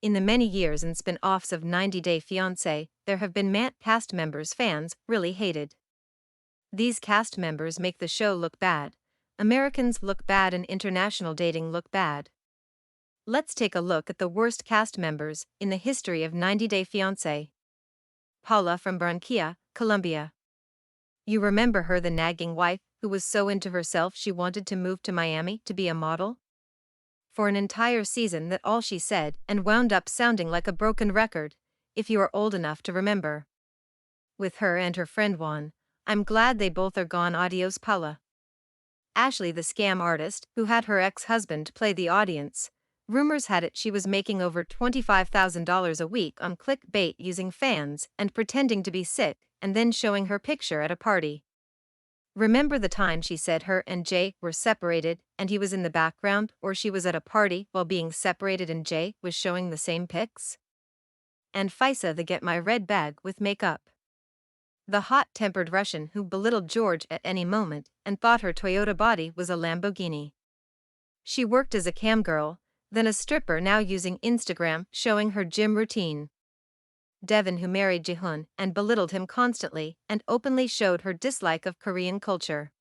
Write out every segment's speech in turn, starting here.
In the many years and spin-offs of 90 Day Fiance, there have been cast members fans really hated. These cast members make the show look bad, Americans look bad, and international dating look bad. Let's take a look at the worst cast members in the history of 90 Day Fiance. Paula from Barranquilla, Colombia. You remember her, the nagging wife who was so into herself she wanted to move to Miami to be a model? For an entire season that all she said and wound up sounding like a broken record, if you are old enough to remember. With her and her friend Juan, I'm glad they both are gone. Adios, Paula. Ashley, the scam artist who had her ex-husband play the audience, rumors had it she was making over $25,000 a week on clickbait using fans and pretending to be sick and then showing her picture at a party. Remember the time she said her and Jay were separated and he was in the background, or she was at a party while being separated and Jay was showing the same pics? And Fiance, the get my red bag with makeup. The hot-tempered Russian who belittled George at any moment and thought her Toyota body was a Lamborghini. She worked as a cam girl, then a stripper, now using Instagram showing her gym routine. Devin, who married Jihoon and belittled him constantly and openly showed her dislike of Korean culture.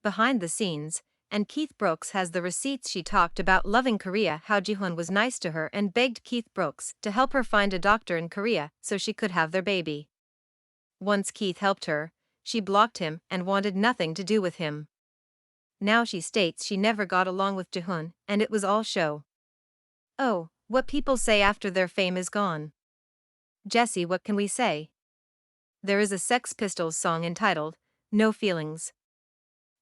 Behind the scenes, and Keith Brooks has the receipts, she talked about loving Korea, how Jihoon was nice to her and begged Keith Brooks to help her find a doctor in Korea so she could have their baby. Once Keith helped her, she blocked him and wanted nothing to do with him. Now she states she never got along with Jihoon and it was all show. Oh, what people say after their fame is gone. Jesse, what can we say? There is a Sex Pistols song entitled No Feelings,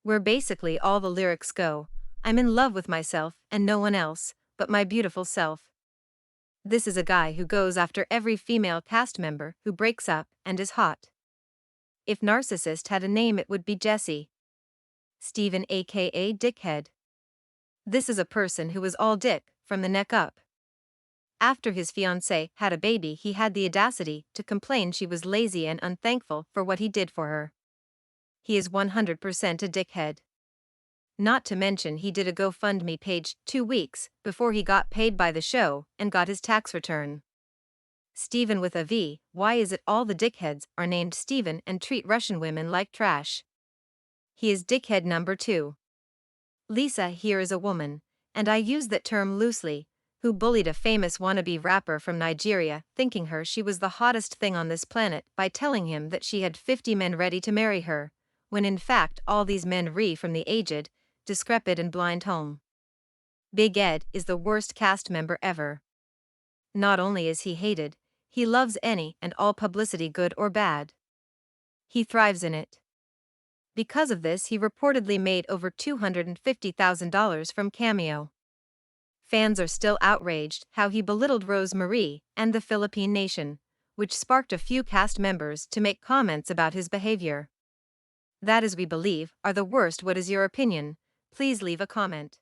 where basically all the lyrics go, I'm in love with myself and no one else but my beautiful self. This is a guy who goes after every female cast member who breaks up and is hot. If narcissist had a name, it would be Jesse. Steven, aka Dickhead. This is a person who was all dick from the neck up. After his fiancée had a baby, he had the audacity to complain she was lazy and unthankful for what he did for her. He is 100% a dickhead. Not to mention he did a GoFundMe page 2 weeks before he got paid by the show and got his tax return. Steven with a V, why is it all the dickheads are named Steven and treat Russian women like trash? He is dickhead number 2. Lisa here is a woman, and I use that term loosely, who bullied a famous wannabe rapper from Nigeria, thinking she was the hottest thing on this planet by telling him that she had 50 men ready to marry her, when in fact all these men from the aged, decrepit and blind home. Big Ed is the worst cast member ever. Not only is he hated, he loves any and all publicity, good or bad. He thrives in it. Because of this, he reportedly made over $250,000 from Cameo. Fans are still outraged how he belittled Rose Marie and the Philippine nation, which sparked a few cast members to make comments about his behavior. That is, we believe, are the worst. What is your opinion? Please leave a comment.